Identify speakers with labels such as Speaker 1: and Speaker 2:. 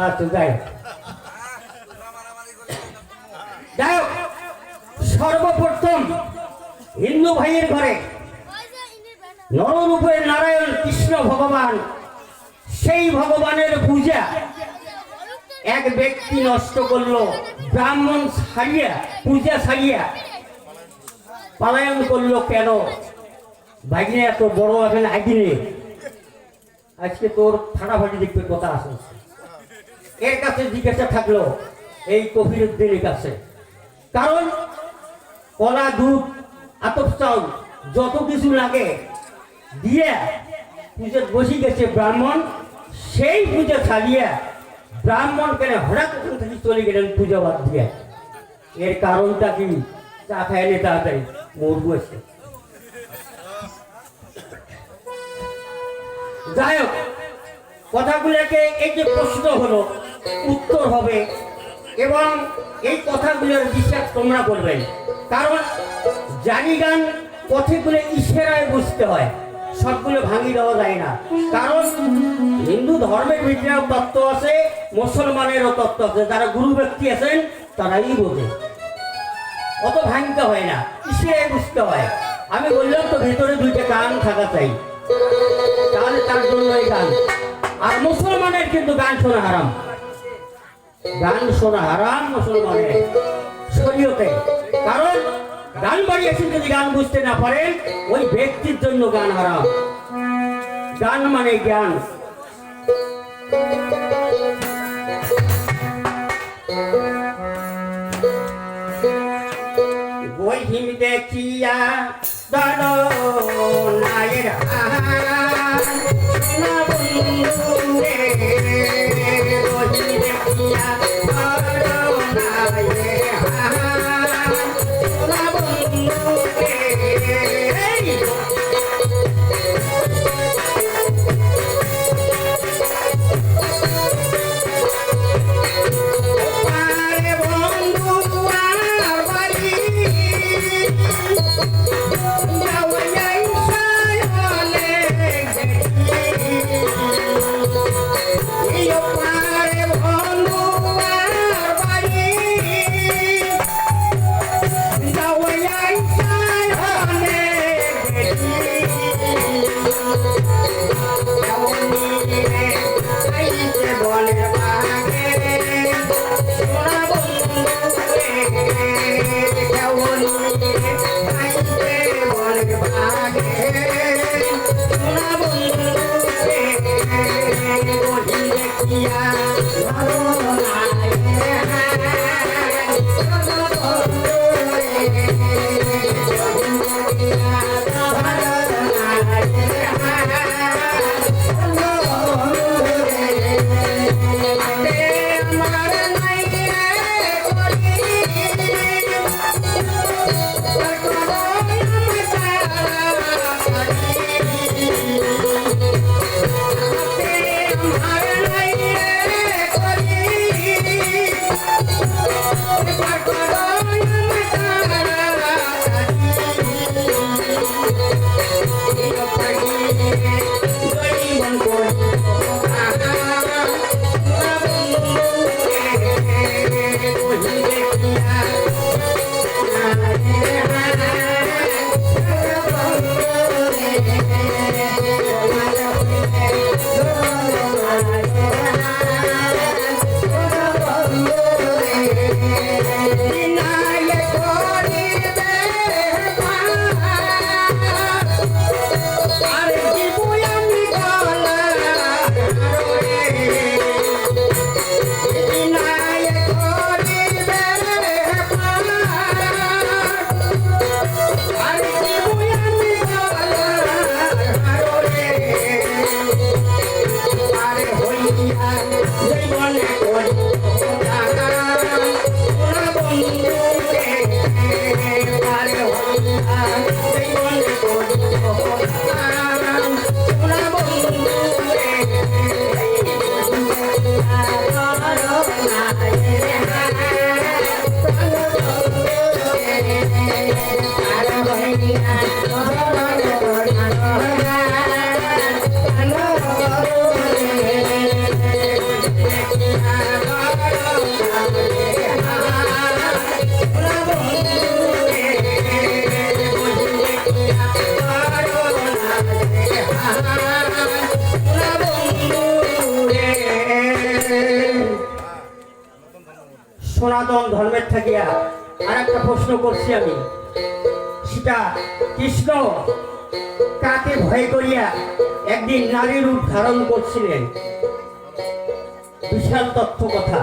Speaker 1: আচ্ছা যাই যাই হোক, সর্বপ্রথম হিন্দু ভাইয়ের ঘরে নররূপের নারায়ণ কৃষ্ণ ভগবান, সেই ভগবানের পূজা এক ব্যক্তি নষ্ট করলো। ব্রাহ্মণ ছাড়িয়া, পূজা ছাড়িয়া পলায়ন করলো কেন? ভাগ্নে এত বড় এখন আইডিনে আজকে তোর ফাটাফাটি দেখবে কথা আছে। এর কাছে জিজ্ঞাসা থাকলো এই কফিরুদ্দিনের কাছে, কারণ কলা, দুধ, আতপ চাউল যত কিছু লাগে দিয়ে পুজো বসে গেছে ব্রাহ্মণ। সেই পূজা ছাড়িয়া ব্রাহ্মণ কেন হঠাৎ ওখান থেকে চলে গেলেন পূজা বাদ দিয়ে? এর কারণটা কি? চা খাইলে তাড়াতাড়ি মরবো এসে। যাই হোক, কথাগুলোকে এই যে প্রশ্ন হলো উত্তর হবে এবং এই কথাগুলোর বিশ্বাস তোমরা করবেন, কারণ জানি গান কথাগুলো ইশারায় বুঝতে হয়, সবগুলো ভাঙি দেওয়া যায় না। কারণ হিন্দু ধর্মের ভিতরেও তত্ত্ব আছে, মুসলমানেরও তত্ত্ব আছে। যারা গুরু ব্যক্তি আছেন তারাই বোঝে, অত ভাঙতে হয় না, ইশারায় বুঝতে হয়। আমি বললাম তো ভেতরে দুইটা কান থাকা চাই, তাহলে তার জন্য এই গান। আর মুসলমানের কিন্তু গান শোনা হারাম, গান শোনা হারাম মুসলমানের শরীয়তে। কারণ গান বাড়িয়েছেন, যদি গান বুঝতে না পারেন ওই ব্যক্তির জন্য গান হারাম। গান মানে জ্ঞান। বহিম দেখিয়া দাদো নায়ের সোনা বন্ধু রে, বহিম দেখিয়া দাদো নায়ের সোনা বন্ধু রে। সনাতন ধর্মের থাকিয়া আর একটা প্রশ্ন করছি আমি, সেটা কৃষ্ণ কাকে ভয় করিয়া একদিন নারী রূপ ধারণ করছিলেন? বিশাল তথ্য কথা।